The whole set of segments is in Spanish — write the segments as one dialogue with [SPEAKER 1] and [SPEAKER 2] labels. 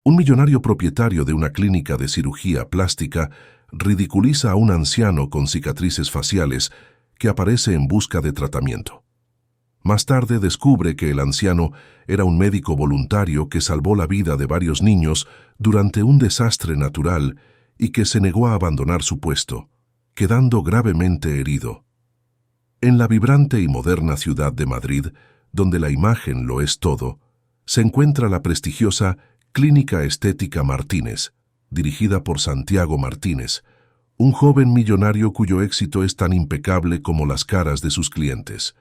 [SPEAKER 1] Un millonario propietario de una clínica de cirugía plástica ridiculiza a un anciano con cicatrices faciales que aparece en busca de tratamiento. Más tarde descubre que el anciano era un médico voluntario que salvó la vida de varios niños durante un desastre natural y que se negó a abandonar su puesto, quedando gravemente herido. En la vibrante y moderna ciudad de Madrid, donde la imagen lo es todo, se encuentra la prestigiosa Clínica Estética Martínez, dirigida por Santiago Martínez, un joven millonario cuyo éxito es tan impecable como las caras de sus clientes.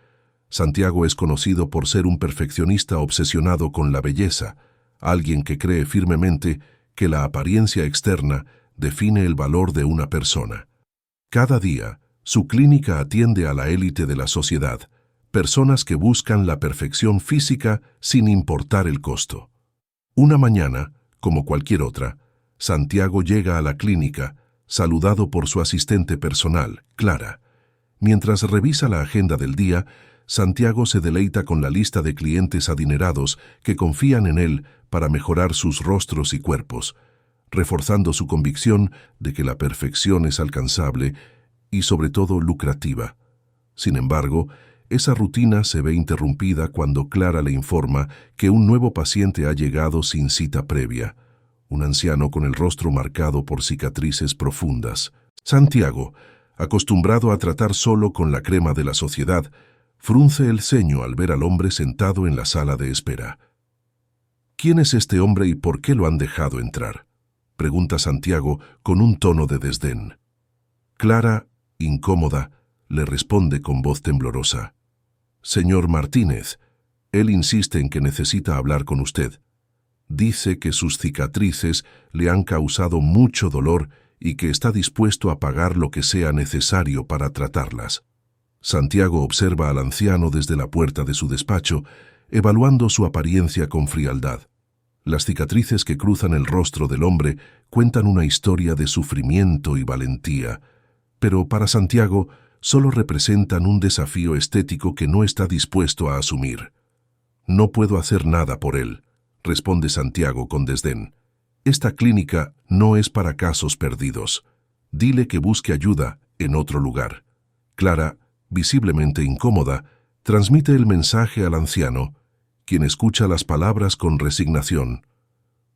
[SPEAKER 1] Santiago es conocido por ser un perfeccionista obsesionado con la belleza, alguien que cree firmemente que la apariencia externa define el valor de una persona. Cada día, su clínica atiende a la élite de la sociedad, personas que buscan la perfección física sin importar el costo. Una mañana, como cualquier otra, Santiago llega a la clínica, saludado por su asistente personal, Clara. Mientras revisa la agenda del día, Santiago se deleita con la lista de clientes adinerados que confían en él para mejorar sus rostros y cuerpos, reforzando su convicción de que la perfección es alcanzable y sobre todo lucrativa. Sin embargo, esa rutina se ve interrumpida cuando Clara le informa que un nuevo paciente ha llegado sin cita previa, un anciano con el rostro marcado por cicatrices profundas. Santiago, acostumbrado a tratar solo con la crema de la sociedad, frunce el ceño al ver al hombre sentado en la sala de espera. ¿Quién es este hombre y por qué lo han dejado entrar?, pregunta Santiago con un tono de desdén. Clara, incómoda, le responde con voz temblorosa. «Señor Martínez, él insiste en que necesita hablar con usted. Dice que sus cicatrices le han causado mucho dolor y que está dispuesto a pagar lo que sea necesario para tratarlas». Santiago observa al anciano desde la puerta de su despacho, evaluando su apariencia con frialdad. Las cicatrices que cruzan el rostro del hombre cuentan una historia de sufrimiento y valentía, pero para Santiago solo representan un desafío estético que no está dispuesto a asumir. «No puedo hacer nada por él», responde Santiago con desdén. «Esta clínica no es para casos perdidos. Dile que busque ayuda en otro lugar». Clara, visiblemente incómoda, transmite el mensaje al anciano, quien escucha las palabras con resignación.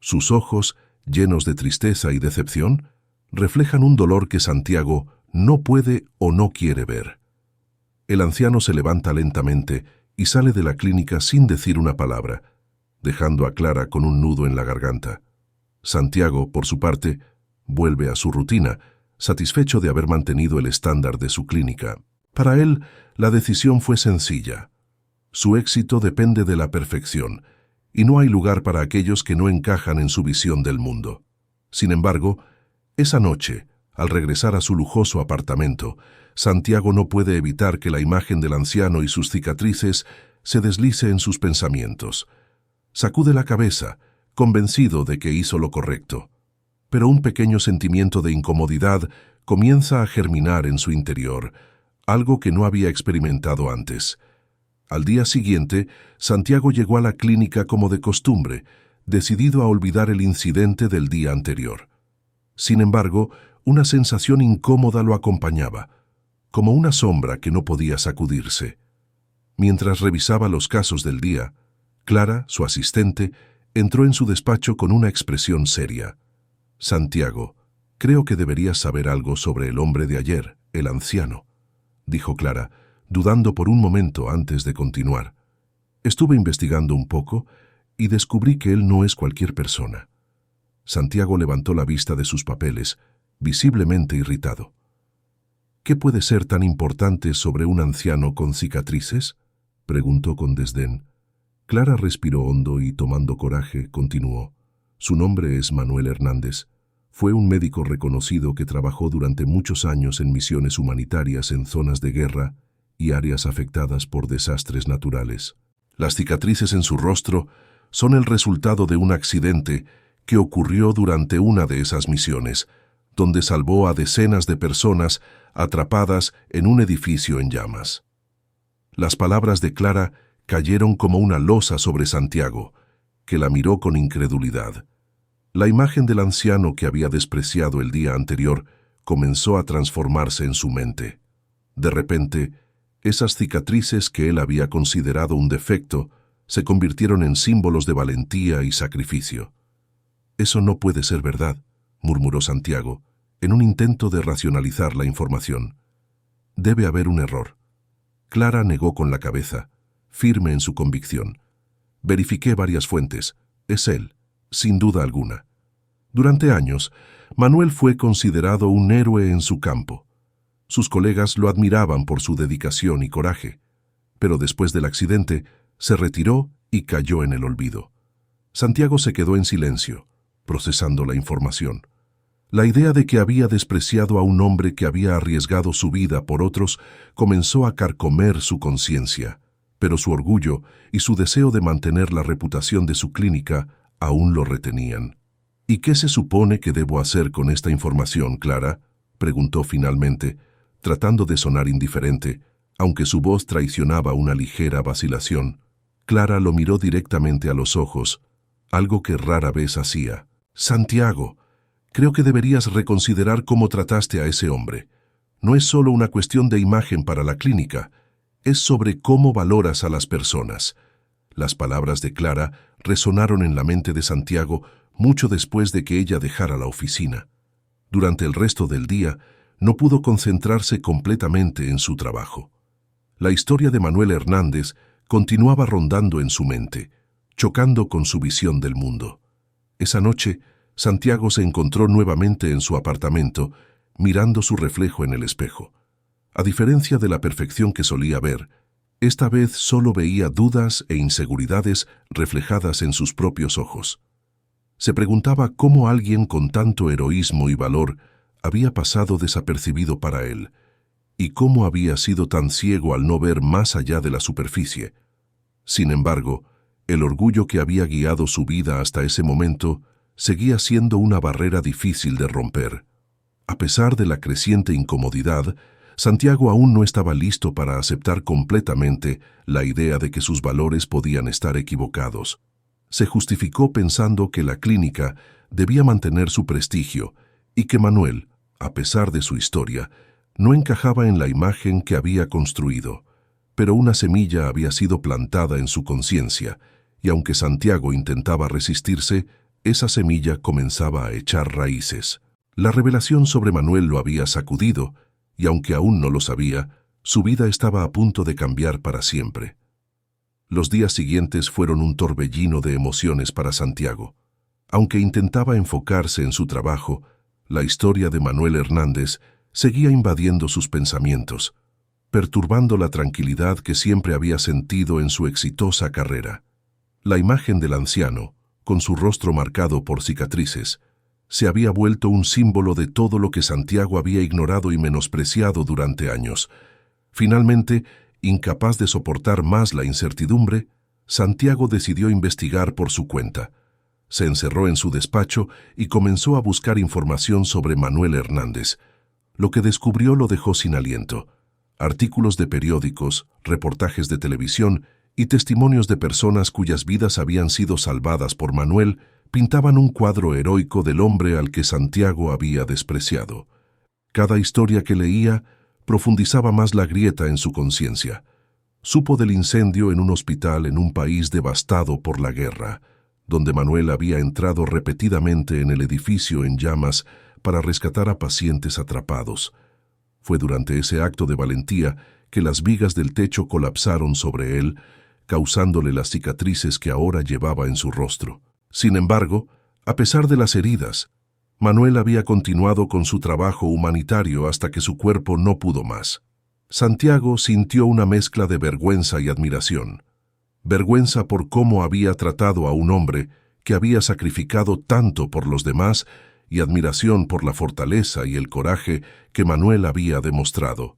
[SPEAKER 1] Sus ojos, llenos de tristeza y decepción, reflejan un dolor que Santiago no puede o no quiere ver. El anciano se levanta lentamente y sale de la clínica sin decir una palabra, dejando a Clara con un nudo en la garganta. Santiago, por su parte, vuelve a su rutina, satisfecho de haber mantenido el estándar de su clínica. Para él, la decisión fue sencilla. Su éxito depende de la perfección, y no hay lugar para aquellos que no encajan en su visión del mundo. Sin embargo, esa noche, al regresar a su lujoso apartamento, Santiago no puede evitar que la imagen del anciano y sus cicatrices se deslice en sus pensamientos. Sacude la cabeza, convencido de que hizo lo correcto. Pero un pequeño sentimiento de incomodidad comienza a germinar en su interior, algo que no había experimentado antes. Al día siguiente, Santiago llegó a la clínica como de costumbre, decidido a olvidar el incidente del día anterior. Sin embargo, una sensación incómoda lo acompañaba, como una sombra que no podía sacudirse. Mientras revisaba los casos del día, Clara, su asistente, entró en su despacho con una expresión seria. «Santiago, creo que deberías saber algo sobre el hombre de ayer, el anciano», dijo Clara, dudando por un momento antes de continuar. «Estuve investigando un poco y descubrí que él no es cualquier persona». Santiago levantó la vista de sus papeles, visiblemente irritado. «¿Qué puede ser tan importante sobre un anciano con cicatrices?», preguntó con desdén. Clara respiró hondo y, tomando coraje, continuó. «Su nombre es Manuel Hernández. Fue un médico reconocido que trabajó durante muchos años en misiones humanitarias en zonas de guerra y áreas afectadas por desastres naturales. Las cicatrices en su rostro son el resultado de un accidente que ocurrió durante una de esas misiones, donde salvó a decenas de personas atrapadas en un edificio en llamas». Las palabras de Clara cayeron como una losa sobre Santiago, que la miró con incredulidad. La imagen del anciano que había despreciado el día anterior comenzó a transformarse en su mente. De repente, esas cicatrices que él había considerado un defecto se convirtieron en símbolos de valentía y sacrificio. «Eso no puede ser verdad», murmuró Santiago, en un intento de racionalizar la información. «Debe haber un error». Clara negó con la cabeza, firme en su convicción. «Verifiqué varias fuentes. Es él, sin duda alguna». Durante años, Manuel fue considerado un héroe en su campo. Sus colegas lo admiraban por su dedicación y coraje, pero después del accidente se retiró y cayó en el olvido. Santiago se quedó en silencio, procesando la información. La idea de que había despreciado a un hombre que había arriesgado su vida por otros comenzó a carcomer su conciencia, pero su orgullo y su deseo de mantener la reputación de su clínica aún lo retenían. «¿Y qué se supone que debo hacer con esta información, Clara?», preguntó finalmente, tratando de sonar indiferente, aunque su voz traicionaba una ligera vacilación. Clara lo miró directamente a los ojos, algo que rara vez hacía. «Santiago, creo que deberías reconsiderar cómo trataste a ese hombre. No es solo una cuestión de imagen para la clínica, es sobre cómo valoras a las personas». Las palabras de Clara resonaron en la mente de Santiago mucho después de que ella dejara la oficina. Durante el resto del día, no pudo concentrarse completamente en su trabajo. La historia de Manuel Hernández continuaba rondando en su mente, chocando con su visión del mundo. Esa noche, Santiago se encontró nuevamente en su apartamento, mirando su reflejo en el espejo. A diferencia de la perfección que solía ver, esta vez solo veía dudas e inseguridades reflejadas en sus propios ojos. Se preguntaba cómo alguien con tanto heroísmo y valor había pasado desapercibido para él, y cómo había sido tan ciego al no ver más allá de la superficie. Sin embargo, el orgullo que había guiado su vida hasta ese momento seguía siendo una barrera difícil de romper. A pesar de la creciente incomodidad, Santiago aún no estaba listo para aceptar completamente la idea de que sus valores podían estar equivocados. Se justificó pensando que la clínica debía mantener su prestigio y que Manuel, a pesar de su historia, no encajaba en la imagen que había construido. Pero una semilla había sido plantada en su conciencia, y aunque Santiago intentaba resistirse, esa semilla comenzaba a echar raíces. La revelación sobre Manuel lo había sacudido, y aunque aún no lo sabía, su vida estaba a punto de cambiar para siempre. Los días siguientes fueron un torbellino de emociones para Santiago. Aunque intentaba enfocarse en su trabajo, la historia de Manuel Hernández seguía invadiendo sus pensamientos, perturbando la tranquilidad que siempre había sentido en su exitosa carrera. La imagen del anciano, con su rostro marcado por cicatrices, se había vuelto un símbolo de todo lo que Santiago había ignorado y menospreciado durante años. Finalmente, incapaz de soportar más la incertidumbre, Santiago decidió investigar por su cuenta. Se encerró en su despacho y comenzó a buscar información sobre Manuel Hernández. Lo que descubrió lo dejó sin aliento. Artículos de periódicos, reportajes de televisión y testimonios de personas cuyas vidas habían sido salvadas por Manuel pintaban un cuadro heroico del hombre al que Santiago había despreciado. Cada historia que leía profundizaba más la grieta en su conciencia. Supo del incendio en un hospital en un país devastado por la guerra, donde Manuel había entrado repetidamente en el edificio en llamas para rescatar a pacientes atrapados. Fue durante ese acto de valentía que las vigas del techo colapsaron sobre él, causándole las cicatrices que ahora llevaba en su rostro. Sin embargo, a pesar de las heridas, Manuel había continuado con su trabajo humanitario hasta que su cuerpo no pudo más. Santiago sintió una mezcla de vergüenza y admiración. Vergüenza por cómo había tratado a un hombre que había sacrificado tanto por los demás y admiración por la fortaleza y el coraje que Manuel había demostrado.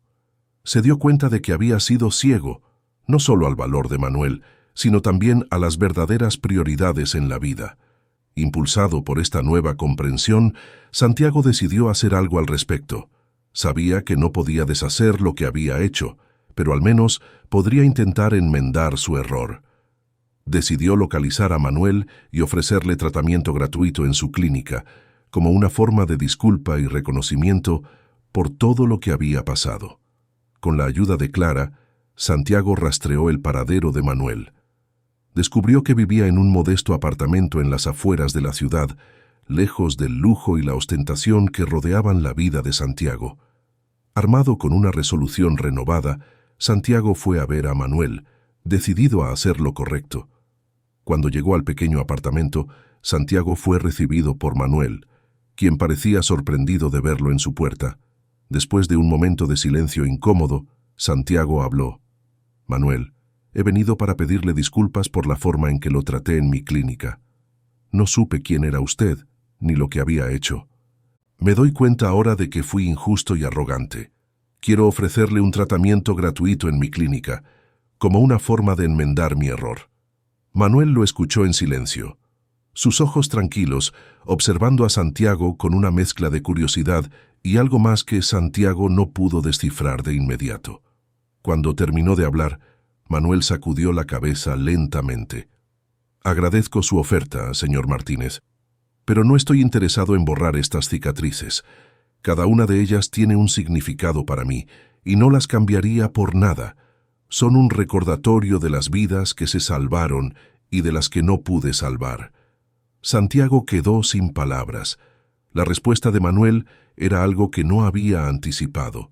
[SPEAKER 1] Se dio cuenta de que había sido ciego, no solo al valor de Manuel, sino también a las verdaderas prioridades en la vida. Impulsado por esta nueva comprensión, Santiago decidió hacer algo al respecto. Sabía que no podía deshacer lo que había hecho, pero al menos podría intentar enmendar su error. Decidió localizar a Manuel y ofrecerle tratamiento gratuito en su clínica, como una forma de disculpa y reconocimiento por todo lo que había pasado. Con la ayuda de Clara, Santiago rastreó el paradero de Manuel. Descubrió que vivía en un modesto apartamento en las afueras de la ciudad, lejos del lujo y la ostentación que rodeaban la vida de Santiago. Armado con una resolución renovada, Santiago fue a ver a Manuel, decidido a hacer lo correcto. Cuando llegó al pequeño apartamento, Santiago fue recibido por Manuel, quien parecía sorprendido de verlo en su puerta. Después de un momento de silencio incómodo, Santiago habló. «Manuel, he venido para pedirle disculpas por la forma en que lo traté en mi clínica. No supe quién era usted, ni lo que había hecho. Me doy cuenta ahora de que fui injusto y arrogante. Quiero ofrecerle un tratamiento gratuito en mi clínica, como una forma de enmendar mi error». Manuel lo escuchó en silencio, sus ojos tranquilos, observando a Santiago con una mezcla de curiosidad y algo más que Santiago no pudo descifrar de inmediato. Cuando terminó de hablar, Manuel sacudió la cabeza lentamente. «Agradezco su oferta, señor Martínez, pero no estoy interesado en borrar estas cicatrices. Cada una de ellas tiene un significado para mí, y no las cambiaría por nada. Son un recordatorio de las vidas que se salvaron y de las que no pude salvar». Santiago quedó sin palabras. La respuesta de Manuel era algo que no había anticipado.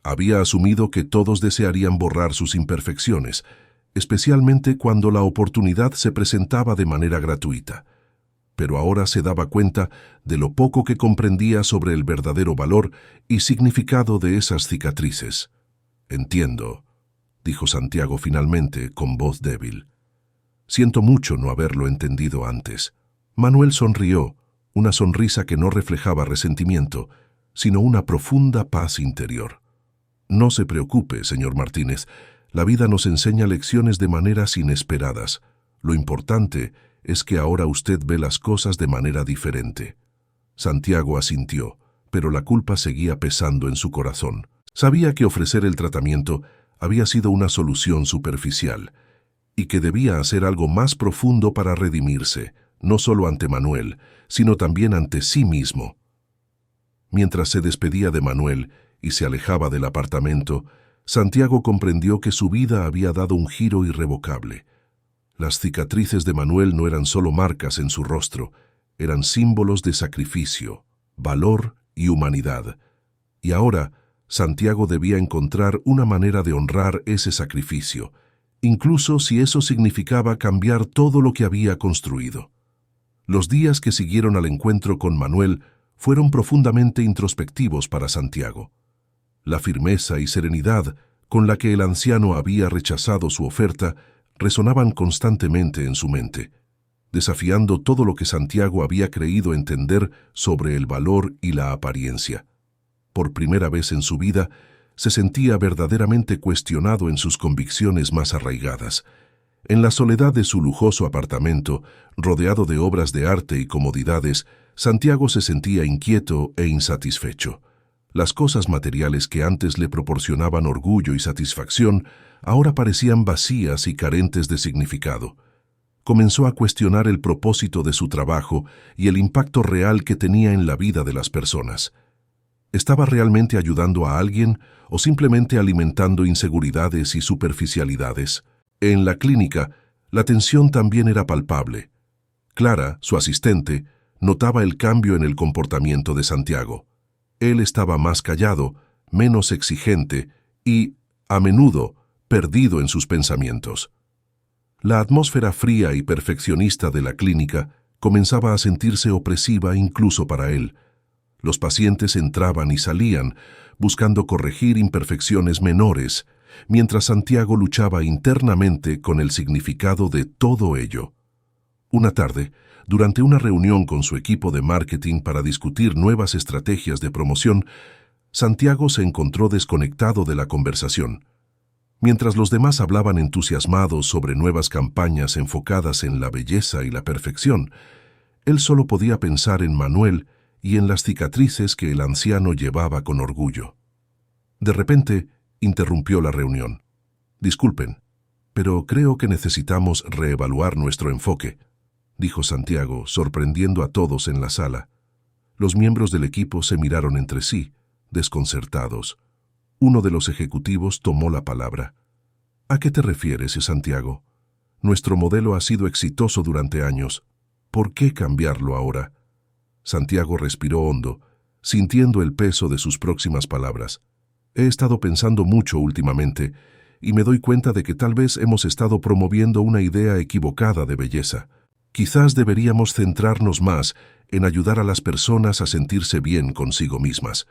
[SPEAKER 1] Había asumido que todos desearían borrar sus imperfecciones, especialmente cuando la oportunidad se presentaba de manera gratuita. Pero ahora se daba cuenta de lo poco que comprendía sobre el verdadero valor y significado de esas cicatrices. «Entiendo», dijo Santiago finalmente con voz débil. «Siento mucho no haberlo entendido antes». Manuel sonrió, una sonrisa que no reflejaba resentimiento, sino una profunda paz interior. «No se preocupe, señor Martínez, la vida nos enseña lecciones de maneras inesperadas. Lo importante es que ahora usted ve las cosas de manera diferente». Santiago asintió, pero la culpa seguía pesando en su corazón. Sabía que ofrecer el tratamiento había sido una solución superficial, y que debía hacer algo más profundo para redimirse, no solo ante Manuel, sino también ante sí mismo. Mientras se despedía de Manuel y se alejaba del apartamento, Santiago comprendió que su vida había dado un giro irrevocable. Las cicatrices de Manuel no eran solo marcas en su rostro, eran símbolos de sacrificio, valor y humanidad. Y ahora, Santiago debía encontrar una manera de honrar ese sacrificio, incluso si eso significaba cambiar todo lo que había construido. Los días que siguieron al encuentro con Manuel fueron profundamente introspectivos para Santiago. La firmeza y serenidad con la que el anciano había rechazado su oferta resonaban constantemente en su mente, desafiando todo lo que Santiago había creído entender sobre el valor y la apariencia. Por primera vez en su vida, se sentía verdaderamente cuestionado en sus convicciones más arraigadas. En la soledad de su lujoso apartamento, rodeado de obras de arte y comodidades, Santiago se sentía inquieto e insatisfecho. Las cosas materiales que antes le proporcionaban orgullo y satisfacción, ahora parecían vacías y carentes de significado. Comenzó a cuestionar el propósito de su trabajo y el impacto real que tenía en la vida de las personas. ¿Estaba realmente ayudando a alguien o simplemente alimentando inseguridades y superficialidades? En la clínica, la tensión también era palpable. Clara, su asistente, notaba el cambio en el comportamiento de Santiago. Él estaba más callado, menos exigente y, a menudo, perdido en sus pensamientos. La atmósfera fría y perfeccionista de la clínica comenzaba a sentirse opresiva incluso para él. Los pacientes entraban y salían, buscando corregir imperfecciones menores, mientras Santiago luchaba internamente con el significado de todo ello. Una tarde, durante una reunión con su equipo de marketing para discutir nuevas estrategias de promoción, Santiago se encontró desconectado de la conversación. Mientras los demás hablaban entusiasmados sobre nuevas campañas enfocadas en la belleza y la perfección, él solo podía pensar en Manuel y en las cicatrices que el anciano llevaba con orgullo. De repente, interrumpió la reunión. «Disculpen, Pero creo que necesitamos reevaluar nuestro enfoque, dijo Santiago, sorprendiendo a todos en la sala. Los miembros del equipo se miraron entre sí, desconcertados. Uno de los ejecutivos tomó la palabra. ¿A qué te refieres, Santiago? Nuestro modelo ha sido exitoso durante años. ¿Por qué cambiarlo ahora? Santiago respiró hondo, sintiendo el peso de sus próximas palabras. He estado pensando mucho últimamente y me doy cuenta de que tal vez hemos estado promoviendo una idea equivocada de belleza. Quizás deberíamos centrarnos más en ayudar a las personas a sentirse bien consigo mismas,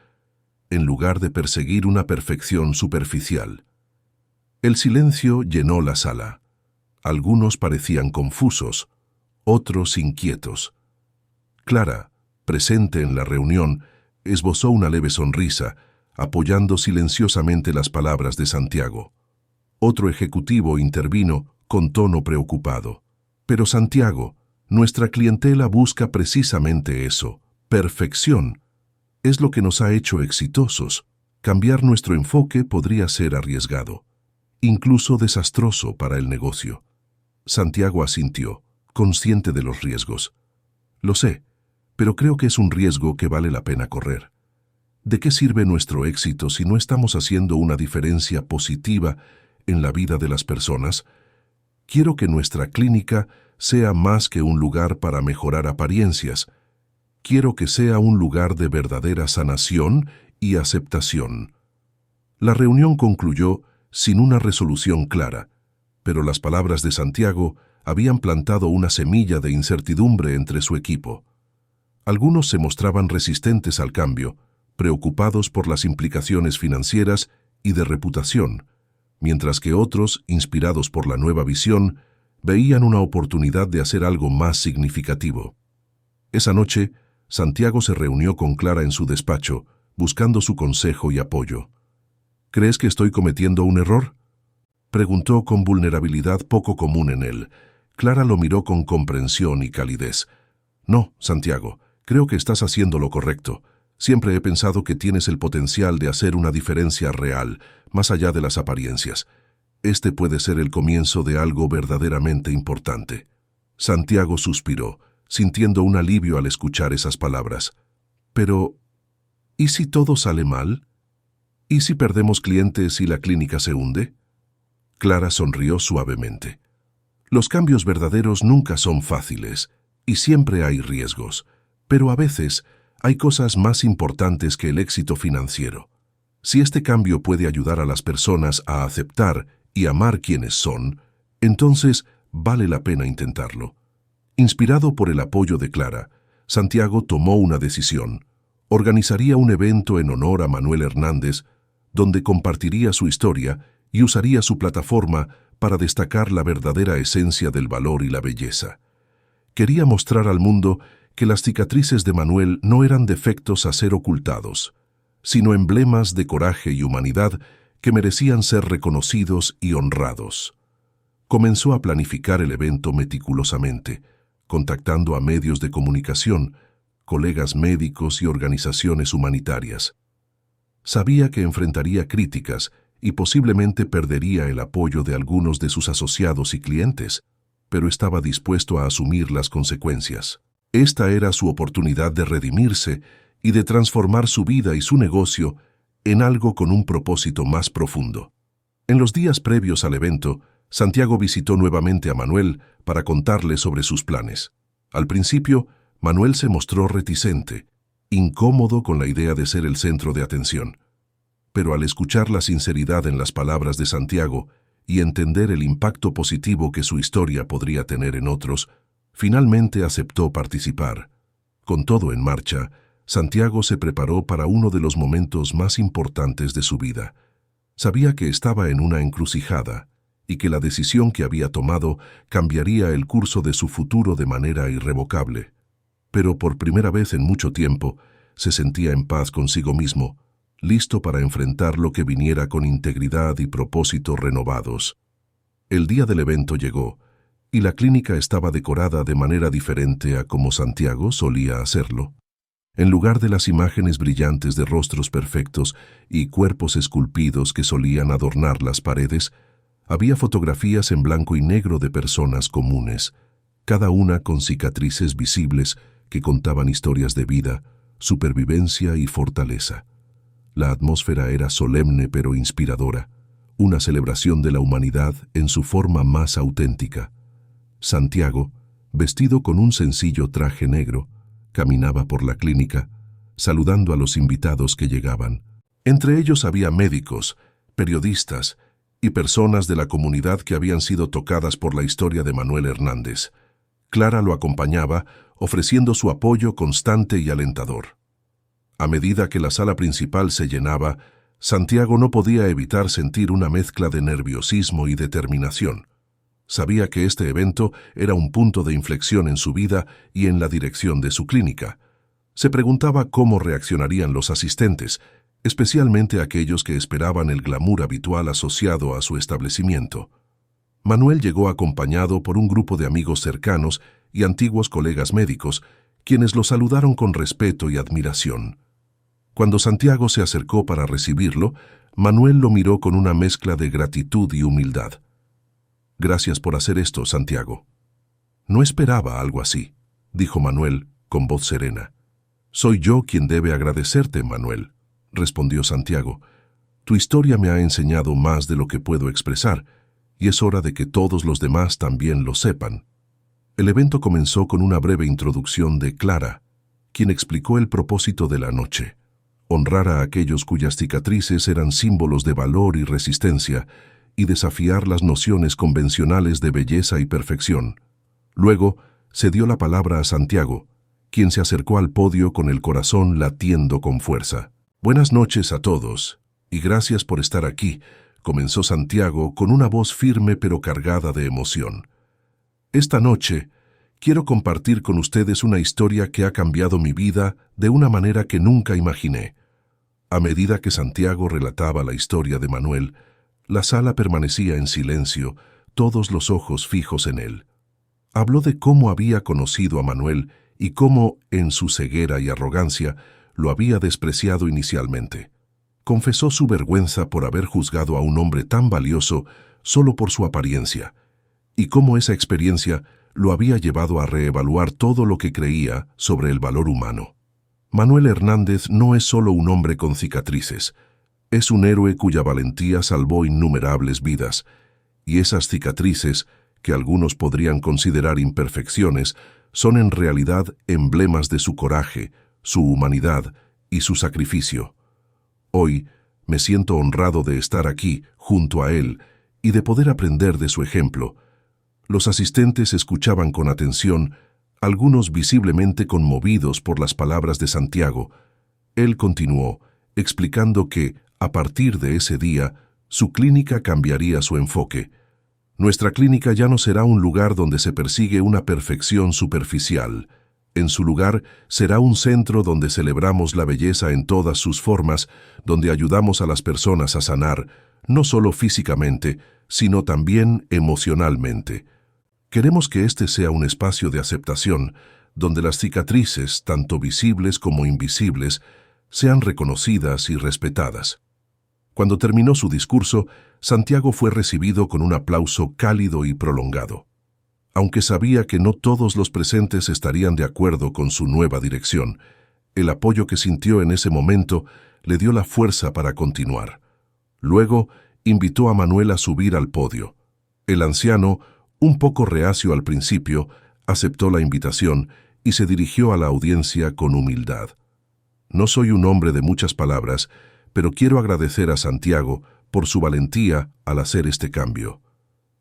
[SPEAKER 1] en lugar de perseguir una perfección superficial. El silencio llenó la sala. Algunos parecían confusos, otros inquietos. Clara, presente en la reunión, esbozó una leve sonrisa, apoyando silenciosamente las palabras de Santiago. Otro ejecutivo intervino con tono preocupado. Pero Santiago, nuestra clientela busca precisamente eso, perfección. Es lo que nos ha hecho exitosos. Cambiar nuestro enfoque podría ser arriesgado, incluso desastroso para el negocio. Santiago asintió, consciente de los riesgos. Lo sé, pero creo que es un riesgo que vale la pena correr. ¿De qué sirve nuestro éxito si no estamos haciendo una diferencia positiva en la vida de las personas? Quiero que nuestra clínica sea más que un lugar para mejorar apariencias. Quiero que sea un lugar de verdadera sanación y aceptación. La reunión concluyó sin una resolución clara, pero las palabras de Santiago habían plantado una semilla de incertidumbre entre su equipo. Algunos se mostraban resistentes al cambio, preocupados por las implicaciones financieras y de reputación, mientras que otros, inspirados por la nueva visión, veían una oportunidad de hacer algo más significativo. Esa noche, Santiago se reunió con Clara en su despacho, buscando su consejo y apoyo. ¿Crees que estoy cometiendo un error?, preguntó con vulnerabilidad poco común en él. Clara lo miró con comprensión y calidez. No, Santiago, creo que estás haciendo lo correcto. Siempre he pensado que tienes el potencial de hacer una diferencia real, más allá de las apariencias. Este puede ser el comienzo de algo verdaderamente importante. Santiago suspiró, sintiendo un alivio al escuchar esas palabras. Pero, ¿y si todo sale mal? ¿Y si perdemos clientes y la clínica se hunde? Clara sonrió suavemente. Los cambios verdaderos nunca son fáciles, y siempre hay riesgos, pero a veces hay cosas más importantes que el éxito financiero. Si este cambio puede ayudar a las personas a aceptar y amar quienes son, entonces vale la pena intentarlo. Inspirado por el apoyo de Clara, Santiago tomó una decisión. Organizaría un evento en honor a Manuel Hernández, donde compartiría su historia y usaría su plataforma para destacar la verdadera esencia del valor y la belleza. Quería mostrar al mundo que las cicatrices de Manuel no eran defectos a ser ocultados, sino emblemas de coraje y humanidad que merecían ser reconocidos y honrados. Comenzó a planificar el evento meticulosamente, contactando a medios de comunicación, colegas médicos y organizaciones humanitarias. Sabía que enfrentaría críticas y posiblemente perdería el apoyo de algunos de sus asociados y clientes, pero estaba dispuesto a asumir las consecuencias. Esta era su oportunidad de redimirse y de transformar su vida y su negocio en algo con un propósito más profundo. En los días previos al evento, Santiago visitó nuevamente a Manuel para contarle sobre sus planes. Al principio, Manuel se mostró reticente, incómodo con la idea de ser el centro de atención. Pero al escuchar la sinceridad en las palabras de Santiago y entender el impacto positivo que su historia podría tener en otros, finalmente aceptó participar. Con todo en marcha, Santiago se preparó para uno de los momentos más importantes de su vida. Sabía que estaba en una encrucijada y que la decisión que había tomado cambiaría el curso de su futuro de manera irrevocable. Pero por primera vez en mucho tiempo, se sentía en paz consigo mismo, listo para enfrentar lo que viniera con integridad y propósitos renovados. El día del evento llegó, y la clínica estaba decorada de manera diferente a como Santiago solía hacerlo. En lugar de las imágenes brillantes de rostros perfectos y cuerpos esculpidos que solían adornar las paredes, Había fotografías en blanco y negro de personas comunes, cada una con cicatrices visibles que contaban historias de vida, supervivencia y fortaleza. La atmósfera era solemne pero inspiradora, una celebración de la humanidad en su forma más auténtica. Santiago, vestido con un sencillo traje negro, caminaba por la clínica, saludando a los invitados que llegaban. Entre ellos había médicos, periodistas y personas de la comunidad que habían sido tocadas por la historia de Manuel Hernández. Clara lo acompañaba, ofreciendo su apoyo constante y alentador. A medida que la sala principal se llenaba, Santiago no podía evitar sentir una mezcla de nerviosismo y determinación. Sabía que este evento era un punto de inflexión en su vida y en la dirección de su clínica. Se preguntaba cómo reaccionarían los asistentes, especialmente aquellos que esperaban el glamour habitual asociado a su establecimiento. Manuel llegó acompañado por un grupo de amigos cercanos y antiguos colegas médicos, quienes lo saludaron con respeto y admiración. Cuando Santiago se acercó para recibirlo, Manuel lo miró con una mezcla de gratitud y humildad. «Gracias por hacer esto, Santiago». «No esperaba algo así», dijo Manuel con voz serena. «Soy yo quien debe agradecerte, Manuel», respondió Santiago. «Tu historia me ha enseñado más de lo que puedo expresar, y es hora de que todos los demás también lo sepan». El evento comenzó con una breve introducción de Clara, quien explicó el propósito de la noche: honrar a aquellos cuyas cicatrices eran símbolos de valor y resistencia, y desafiar las nociones convencionales de belleza y perfección. Luego, se dio la palabra a Santiago, quien se acercó al podio con el corazón latiendo con fuerza. «Buenas noches a todos, y gracias por estar aquí», comenzó Santiago con una voz firme pero cargada de emoción. «Esta noche, quiero compartir con ustedes una historia que ha cambiado mi vida de una manera que nunca imaginé». A medida que Santiago relataba la historia de Manuel, la sala permanecía en silencio, todos los ojos fijos en él. Habló de cómo había conocido a Manuel y cómo, en su ceguera y arrogancia, lo había despreciado inicialmente. Confesó su vergüenza por haber juzgado a un hombre tan valioso solo por su apariencia, y cómo esa experiencia lo había llevado a reevaluar todo lo que creía sobre el valor humano. Manuel Hernández no es solo un hombre con cicatrices, es un héroe cuya valentía salvó innumerables vidas, y esas cicatrices, que algunos podrían considerar imperfecciones, son en realidad emblemas de su coraje, su humanidad y su sacrificio. Hoy me siento honrado de estar aquí, junto a él, y de poder aprender de su ejemplo. Los asistentes escuchaban con atención, algunos visiblemente conmovidos por las palabras de Santiago. Él continuó, explicando que, a partir de ese día, su clínica cambiaría su enfoque. «Nuestra clínica ya no será un lugar donde se persigue una perfección superficial. En su lugar será un centro donde celebramos la belleza en todas sus formas, donde ayudamos a las personas a sanar, no solo físicamente, sino también emocionalmente. Queremos que este sea un espacio de aceptación, donde las cicatrices, tanto visibles como invisibles, sean reconocidas y respetadas». Cuando terminó su discurso, Santiago fue recibido con un aplauso cálido y prolongado. Aunque sabía que no todos los presentes estarían de acuerdo con su nueva dirección, el apoyo que sintió en ese momento le dio la fuerza para continuar. Luego, invitó a Manuel a subir al podio. El anciano, un poco reacio al principio, aceptó la invitación y se dirigió a la audiencia con humildad. «No soy un hombre de muchas palabras, pero quiero agradecer a Santiago por su valentía al hacer este cambio»,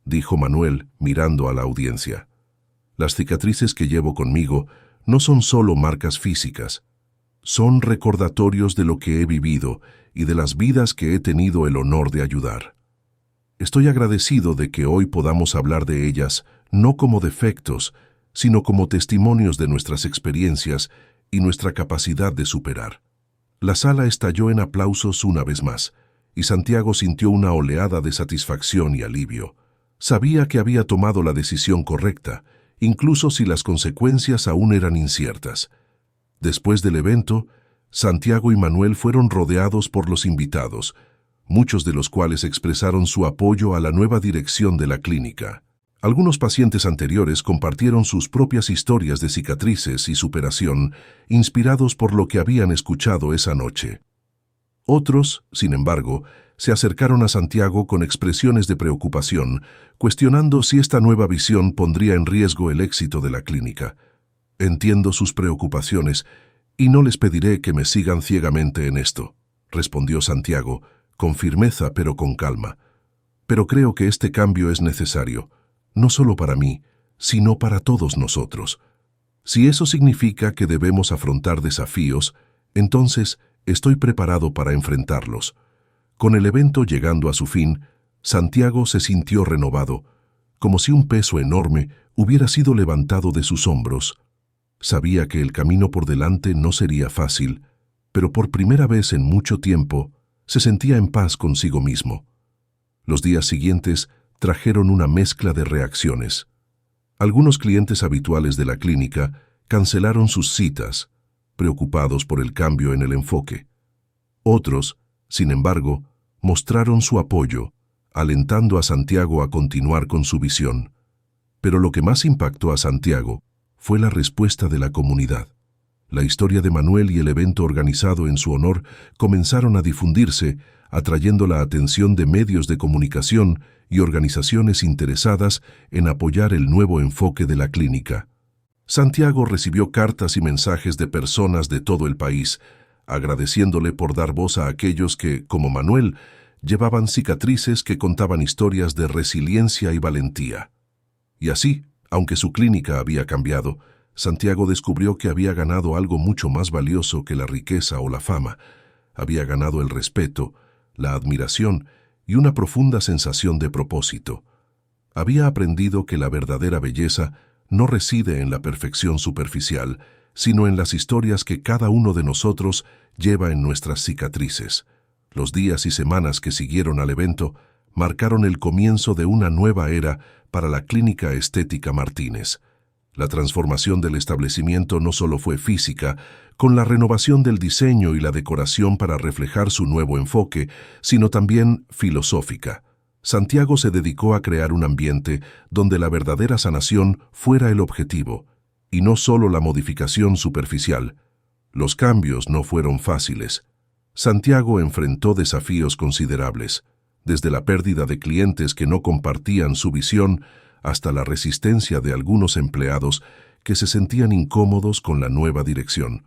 [SPEAKER 1] dijo Manuel mirando a la audiencia. «Las cicatrices que llevo conmigo no son solo marcas físicas, son recordatorios de lo que he vivido y de las vidas que he tenido el honor de ayudar. Estoy agradecido de que hoy podamos hablar de ellas no como defectos, sino como testimonios de nuestras experiencias y nuestra capacidad de superar». La sala estalló en aplausos una vez más, y Santiago sintió una oleada de satisfacción y alivio. Sabía que había tomado la decisión correcta, incluso si las consecuencias aún eran inciertas. Después del evento, Santiago y Manuel fueron rodeados por los invitados. muchos de los cuales expresaron su apoyo a la nueva dirección de la clínica. Algunos pacientes anteriores compartieron sus propias historias de cicatrices y superación, inspirados por lo que habían escuchado esa noche. Otros, sin embargo, se acercaron a Santiago con expresiones de preocupación, cuestionando si esta nueva visión pondría en riesgo el éxito de la clínica. «Entiendo sus preocupaciones y no les pediré que me sigan ciegamente en esto», respondió Santiago, con firmeza pero con calma. «Pero creo que este cambio es necesario, no solo para mí, sino para todos nosotros. Si eso significa que debemos afrontar desafíos, entonces estoy preparado para enfrentarlos». Con el evento llegando a su fin, Santiago se sintió renovado, como si un peso enorme hubiera sido levantado de sus hombros. Sabía que el camino por delante no sería fácil, pero por primera vez en mucho tiempo se sentía en paz consigo mismo. Los días siguientes trajeron una mezcla de reacciones. Algunos clientes habituales de la clínica cancelaron sus citas, preocupados por el cambio en el enfoque. Otros, sin embargo, mostraron su apoyo, alentando a Santiago a continuar con su visión. Pero lo que más impactó a Santiago fue la respuesta de la comunidad. La historia de Manuel y el evento organizado en su honor comenzaron a difundirse, atrayendo la atención de medios de comunicación y organizaciones interesadas en apoyar el nuevo enfoque de la clínica. Santiago recibió cartas y mensajes de personas de todo el país, agradeciéndole por dar voz a aquellos que, como Manuel, llevaban cicatrices que contaban historias de resiliencia y valentía. Y así, aunque su clínica había cambiado, Santiago descubrió que había ganado algo mucho más valioso que la riqueza o la fama. Había ganado el respeto, la admiración y una profunda sensación de propósito. Había aprendido que la verdadera belleza no reside en la perfección superficial, sino en las historias que cada uno de nosotros lleva en nuestras cicatrices. Los días y semanas que siguieron al evento marcaron el comienzo de una nueva era para la Clínica Estética Martínez. La transformación del establecimiento no solo fue física, con la renovación del diseño y la decoración para reflejar su nuevo enfoque, sino también filosófica. Santiago se dedicó a crear un ambiente donde la verdadera sanación fuera el objetivo, y no solo la modificación superficial. Los cambios no fueron fáciles. Santiago enfrentó desafíos considerables, desde la pérdida de clientes que no compartían su visión hasta la resistencia de algunos empleados que se sentían incómodos con la nueva dirección.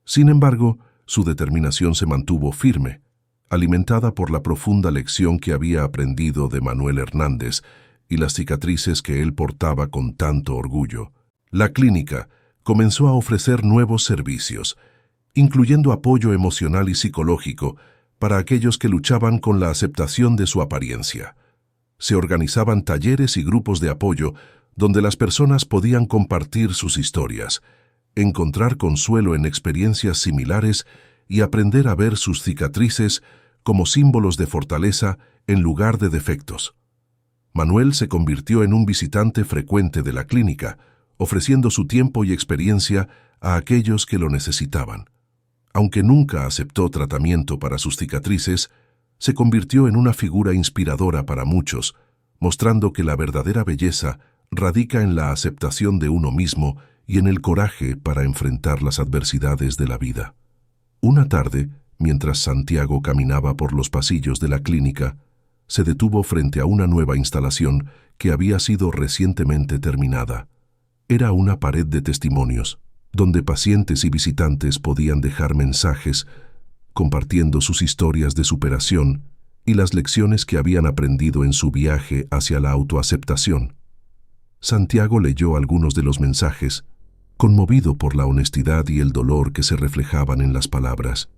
[SPEAKER 1] Sin embargo, su determinación se mantuvo firme, alimentada por la profunda lección que había aprendido de Manuel Hernández y las cicatrices que él portaba con tanto orgullo. La clínica comenzó a ofrecer nuevos servicios, incluyendo apoyo emocional y psicológico para aquellos que luchaban con la aceptación de su apariencia. Se organizaban talleres y grupos de apoyo donde las personas podían compartir sus historias, encontrar consuelo en experiencias similares y aprender a ver sus cicatrices como símbolos de fortaleza en lugar de defectos. Manuel se convirtió en un visitante frecuente de la clínica, ofreciendo su tiempo y experiencia a aquellos que lo necesitaban. Aunque nunca aceptó tratamiento para sus cicatrices, se convirtió en una figura inspiradora para muchos, mostrando que la verdadera belleza radica en la aceptación de uno mismo y en el coraje para enfrentar las adversidades de la vida. Una tarde, mientras Santiago caminaba por los pasillos de la clínica, se detuvo frente a una nueva instalación que había sido recientemente terminada. Era una pared de testimonios, donde pacientes y visitantes podían dejar mensajes, compartiendo sus historias de superación y las lecciones que habían aprendido en su viaje hacia la autoaceptación. Santiago leyó algunos de los mensajes, conmovido por la honestidad y el dolor que se reflejaban en las palabras.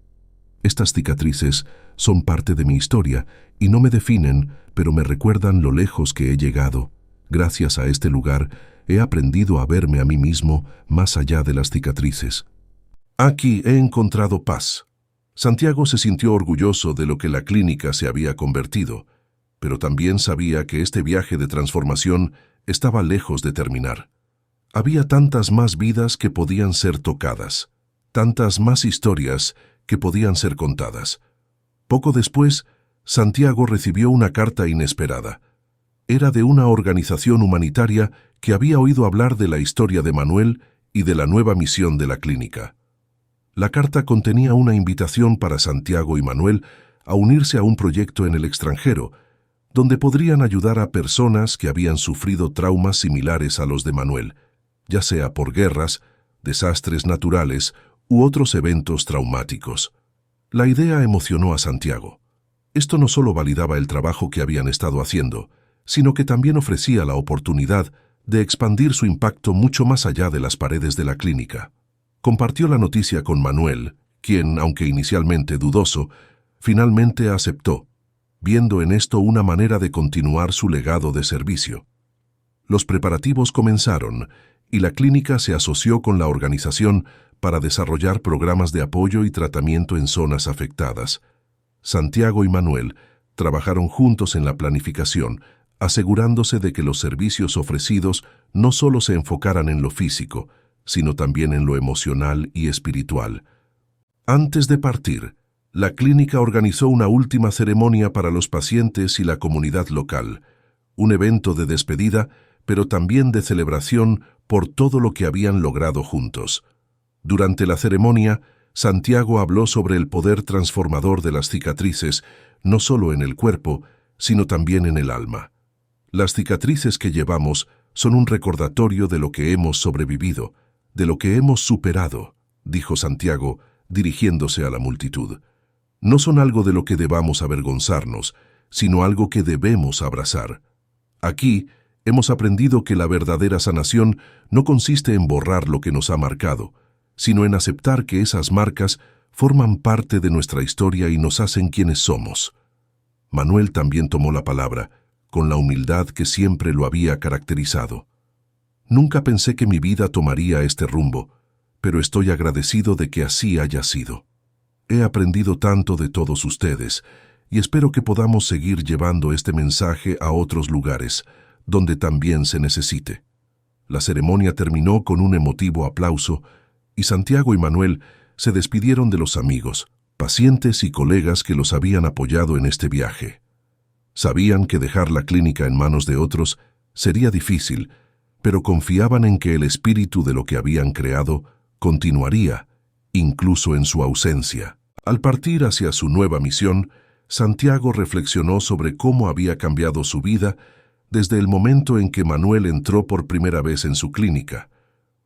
[SPEAKER 1] Estas cicatrices son parte de mi historia y no me definen, pero me recuerdan lo lejos que he llegado. Gracias a este lugar, he aprendido a verme a mí mismo más allá de las cicatrices. Aquí he encontrado paz. Santiago se sintió orgulloso de lo que la clínica se había convertido, pero también sabía que este viaje de transformación estaba lejos de terminar. Había tantas más vidas que podían ser tocadas, tantas más historias que podían ser contadas. Poco después, Santiago recibió una carta inesperada. Era de una organización humanitaria que había oído hablar de la historia de Manuel y de la nueva misión de la clínica. La carta contenía una invitación para Santiago y Manuel a unirse a un proyecto en el extranjero, donde podrían ayudar a personas que habían sufrido traumas similares a los de Manuel, ya sea por guerras, desastres naturales u otros eventos traumáticos. La idea emocionó a Santiago. Esto no solo validaba el trabajo que habían estado haciendo, sino que también ofrecía la oportunidad de expandir su impacto mucho más allá de las paredes de la clínica. Compartió la noticia con Manuel, quien, aunque inicialmente dudoso, finalmente aceptó, viendo en esto una manera de continuar su legado de servicio. Los preparativos comenzaron y la clínica se asoció con la organización para desarrollar programas de apoyo y tratamiento en zonas afectadas. Santiago y Manuel trabajaron juntos en la planificación, asegurándose de que los servicios ofrecidos no solo se enfocaran en lo físico, sino también en lo emocional y espiritual. Antes de partir, la clínica organizó una última ceremonia para los pacientes y la comunidad local, un evento de despedida, pero también de celebración por todo lo que habían logrado juntos. Durante la ceremonia, Santiago habló sobre el poder transformador de las cicatrices, no solo en el cuerpo, sino también en el alma. Las cicatrices que llevamos son un recordatorio de lo que hemos sobrevivido, de lo que hemos superado, dijo Santiago, dirigiéndose a la multitud. No son algo de lo que debamos avergonzarnos, sino algo que debemos abrazar. Aquí hemos aprendido que la verdadera sanación no consiste en borrar lo que nos ha marcado, sino en aceptar que esas marcas forman parte de nuestra historia y nos hacen quienes somos. Manuel también tomó la palabra, con la humildad que siempre lo había caracterizado. Nunca pensé que mi vida tomaría este rumbo, pero estoy agradecido de que así haya sido. He aprendido tanto de todos ustedes, y espero que podamos seguir llevando este mensaje a otros lugares, donde también se necesite. La ceremonia terminó con un emotivo aplauso, y Santiago y Manuel se despidieron de los amigos, pacientes y colegas que los habían apoyado en este viaje. Sabían que dejar la clínica en manos de otros sería difícil, pero confiaban en que el espíritu de lo que habían creado continuaría, incluso en su ausencia. Al partir hacia su nueva misión, Santiago reflexionó sobre cómo había cambiado su vida desde el momento en que Manuel entró por primera vez en su clínica.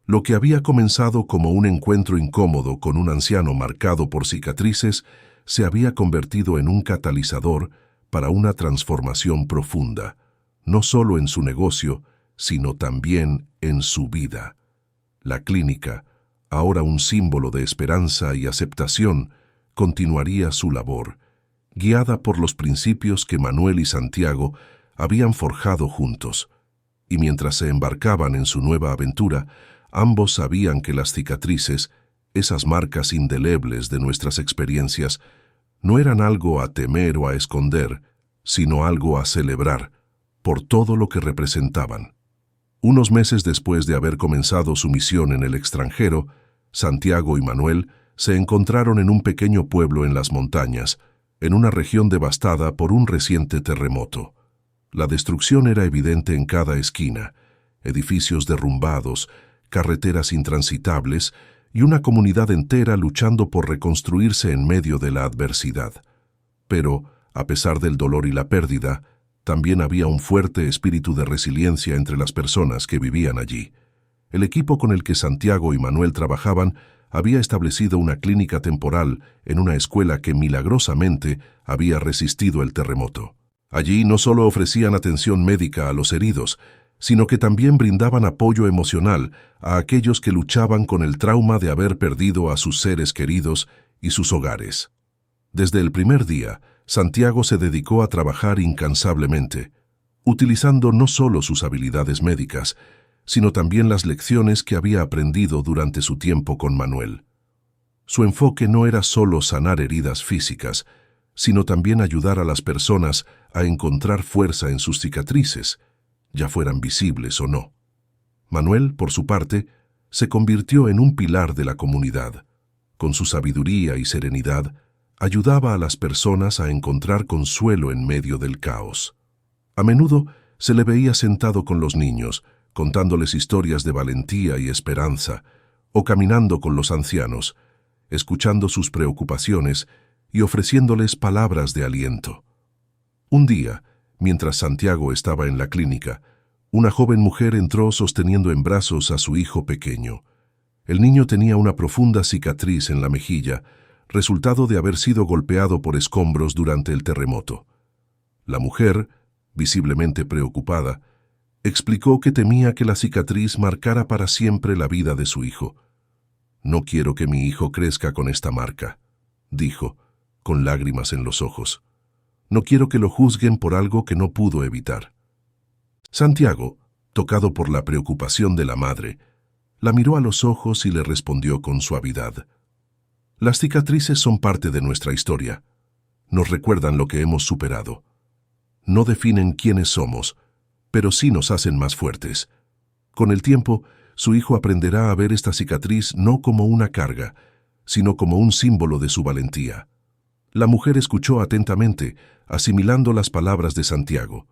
[SPEAKER 1] Lo que había comenzado como un encuentro incómodo con un anciano marcado por cicatrices se había convertido en un catalizador para una transformación profunda, no solo en su negocio, sino también en su vida. La clínica, ahora un símbolo de esperanza y aceptación, continuaría su labor, guiada por los principios que Manuel y Santiago habían forjado juntos. Y mientras se embarcaban en su nueva aventura, ambos sabían que las cicatrices, esas marcas indelebles de nuestras experiencias, no eran algo a temer o a esconder, sino algo a celebrar, por todo lo que representaban. Unos meses después de haber comenzado su misión en el extranjero, Santiago y Manuel se encontraron en un pequeño pueblo en las montañas, en una región devastada por un reciente terremoto. La destrucción era evidente en cada esquina: edificios derrumbados, carreteras intransitables y una comunidad entera luchando por reconstruirse en medio de la adversidad. Pero, a pesar del dolor y la pérdida, también había un fuerte espíritu de resiliencia entre las personas que vivían allí. El equipo con el que Santiago y Manuel trabajaban había establecido una clínica temporal en una escuela que milagrosamente había resistido el terremoto. Allí no solo ofrecían atención médica a los heridos, sino que también brindaban apoyo emocional a aquellos que luchaban con el trauma de haber perdido a sus seres queridos y sus hogares. Desde el primer día, Santiago se dedicó a trabajar incansablemente, utilizando no solo sus habilidades médicas, sino también las lecciones que había aprendido durante su tiempo con Manuel. Su enfoque no era solo sanar heridas físicas, sino también ayudar a las personas a encontrar fuerza en sus cicatrices, ya fueran visibles o no. Manuel, por su parte, se convirtió en un pilar de la comunidad. Con su sabiduría y serenidad, ayudaba a las personas a encontrar consuelo en medio del caos. A menudo se le veía sentado con los niños, contándoles historias de valentía y esperanza, o caminando con los ancianos, escuchando sus preocupaciones y ofreciéndoles palabras de aliento. Un día, mientras Santiago estaba en la clínica, una joven mujer entró sosteniendo en brazos a su hijo pequeño. El niño tenía una profunda cicatriz en la mejilla, resultado de haber sido golpeado por escombros durante el terremoto. La mujer, visiblemente preocupada, explicó que temía que la cicatriz marcara para siempre la vida de su hijo. «No quiero que mi hijo crezca con esta marca», dijo, con lágrimas en los ojos. «No quiero que lo juzguen por algo que no pudo evitar». Santiago, tocado por la preocupación de la madre, la miró a los ojos y le respondió con suavidad. «Las cicatrices son parte de nuestra historia. Nos recuerdan lo que hemos superado. No definen quiénes somos, pero sí nos hacen más fuertes». Con el tiempo, su hijo aprenderá a ver esta cicatriz no como una carga, sino como un símbolo de su valentía. La mujer escuchó atentamente, asimilando las palabras de Santiago.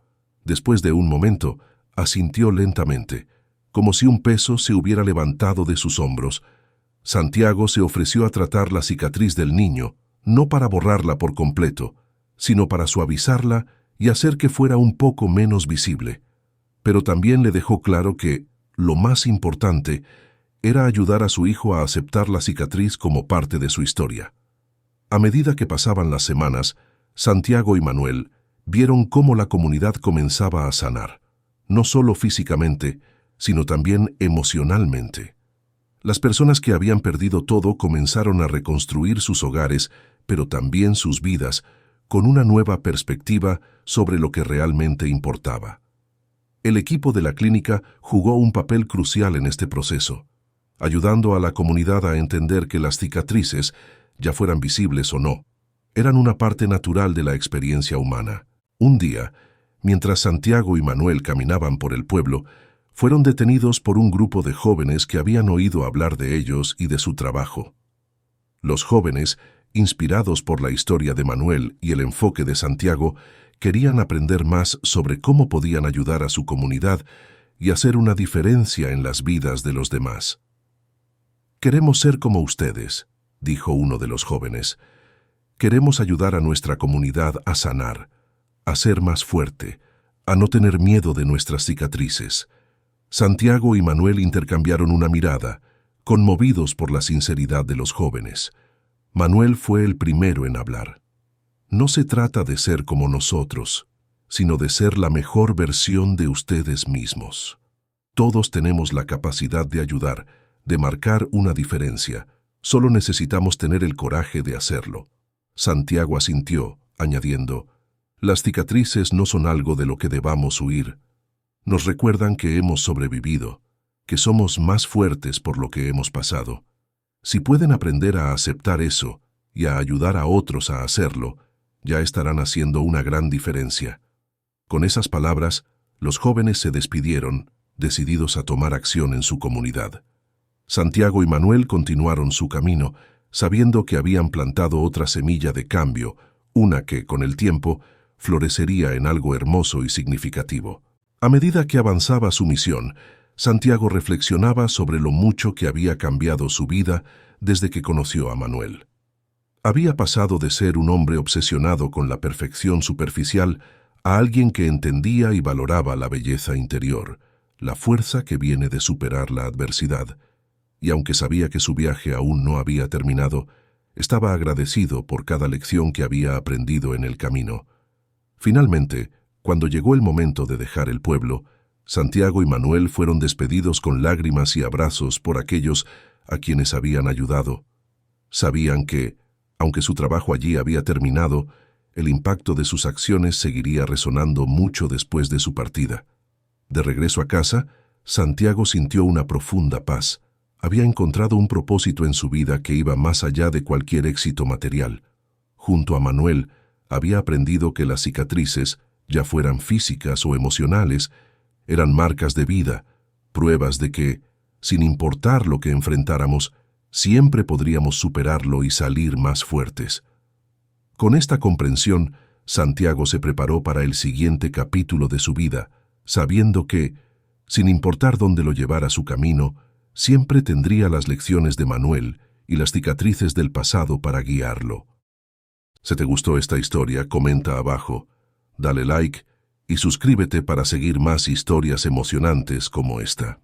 [SPEAKER 1] Después de un momento, asintió lentamente, como si un peso se hubiera levantado de sus hombros. Santiago se ofreció a tratar la cicatriz del niño, no para borrarla por completo, sino para suavizarla y hacer que fuera un poco menos visible. Pero también le dejó claro que lo más importante era ayudar a su hijo a aceptar la cicatriz como parte de su historia. A medida que pasaban las semanas, Santiago y Manuel vieron cómo la comunidad comenzaba a sanar, no solo físicamente, sino también emocionalmente. Las personas que habían perdido todo comenzaron a reconstruir sus hogares, pero también sus vidas, con una nueva perspectiva sobre lo que realmente importaba. El equipo de la clínica jugó un papel crucial en este proceso, ayudando a la comunidad a entender que las cicatrices, ya fueran visibles o no, eran una parte natural de la experiencia humana. Un día, mientras Santiago y Manuel caminaban por el pueblo, fueron detenidos por un grupo de jóvenes que habían oído hablar de ellos y de su trabajo. Los jóvenes, inspirados por la historia de Manuel y el enfoque de Santiago, querían aprender más sobre cómo podían ayudar a su comunidad y hacer una diferencia en las vidas de los demás. «Queremos ser como ustedes», dijo uno de los jóvenes. «Queremos ayudar a nuestra comunidad a sanar, a ser más fuerte, a no tener miedo de nuestras cicatrices». Santiago y Manuel intercambiaron una mirada, conmovidos por la sinceridad de los jóvenes. Manuel fue el primero en hablar. «No se trata de ser como nosotros, sino de ser la mejor versión de ustedes mismos. Todos tenemos la capacidad de ayudar, de marcar una diferencia. Solo necesitamos tener el coraje de hacerlo». Santiago asintió, añadiendo, «Las cicatrices no son algo de lo que debamos huir. Nos recuerdan que hemos sobrevivido, que somos más fuertes por lo que hemos pasado. Si pueden aprender a aceptar eso y a ayudar a otros a hacerlo, ya estarán haciendo una gran diferencia». Con esas palabras, los jóvenes se despidieron, decididos a tomar acción en su comunidad. Santiago y Manuel continuaron su camino, sabiendo que habían plantado otra semilla de cambio, una que, con el tiempo, florecería en algo hermoso y significativo. A medida que avanzaba su misión, Santiago reflexionaba sobre lo mucho que había cambiado su vida desde que conoció a Manuel. Había pasado de ser un hombre obsesionado con la perfección superficial a alguien que entendía y valoraba la belleza interior, la fuerza que viene de superar la adversidad. Y aunque sabía que su viaje aún no había terminado, estaba agradecido por cada lección que había aprendido en el camino. Finalmente, cuando llegó el momento de dejar el pueblo, Santiago y Manuel fueron despedidos con lágrimas y abrazos por aquellos a quienes habían ayudado. Sabían que, aunque su trabajo allí había terminado, el impacto de sus acciones seguiría resonando mucho después de su partida. De regreso a casa, Santiago sintió una profunda paz. Había encontrado un propósito en su vida que iba más allá de cualquier éxito material. Junto a Manuel, había aprendido que las cicatrices, ya fueran físicas o emocionales, eran marcas de vida, pruebas de que, sin importar lo que enfrentáramos, siempre podríamos superarlo y salir más fuertes. Con esta comprensión, Santiago se preparó para el siguiente capítulo de su vida, sabiendo que, sin importar dónde lo llevara su camino, siempre tendría las lecciones de Manuel y las cicatrices del pasado para guiarlo. Si te gustó esta historia, comenta abajo, dale like y suscríbete para seguir más historias emocionantes como esta.